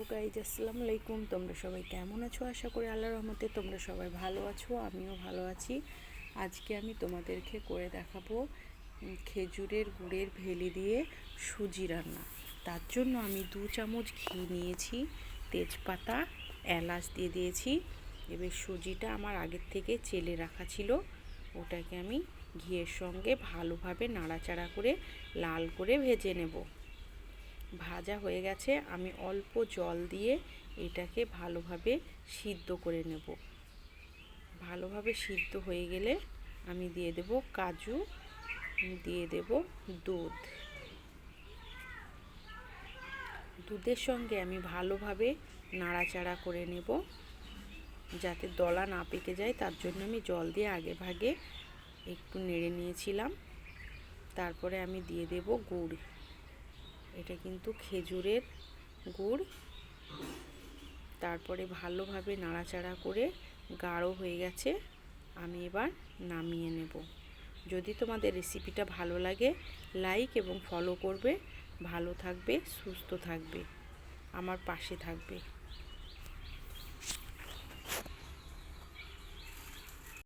Hello guys, আসসালামু আলাইকুম। তোমরা সবাই কেমন আছো? আশা করি আল্লাহর রহমতে তোমরা সবাই ভালো আছো, আমিও ভালো আছি। আজকে আমি তোমাদেরকে করে দেখাবো খেজুরের গুড়ের ভেলি দিয়ে সুজি রান্না। তার জন্য আমি 2 চামচ ঘি নিয়েছি, তেজপাতা, এলাচ দিয়ে দিয়েছি। এবার সুজিটা আমার আগের থেকে চেলে রাখা ছিল, ওটাকে আমি ঘিয়ের সঙ্গে ভালোভাবে নাড়াচাড়া করে লাল করে ভেজে নেব। ভাজা হয়ে গেছে, আমি অল্প জল দিয়ে এটাকে ভালোভাবে সিদ্ধ করে নেব। ভালোভাবে সিদ্ধ হয়ে গেলে আমি দিয়ে দেব কাজু, দিয়ে দেব দুধ। দুধের সঙ্গে আমি ভালোভাবে নাড়াচাড়া করে নেব যাতে দলা না পেকে যায়। তার জন্য আমি জল দিয়ে আগে ভাগে একটু নেড়ে নিয়েছিলাম। তারপরে আমি দিয়ে দেব গুড়। এটা কিন্তু খেজুরের গুড়। তারপরে ভালোভাবে নাড়াচাড়া করে গাঢ় হয়ে গেছে, আমি এবার নামিয়ে নেব। যদি তোমাদের রেসিপিটা ভালো লাগে, লাইক এবং ফলো করবে। ভালো থাকবে, সুস্থ থাকবে, আমার পাশে থাকবে।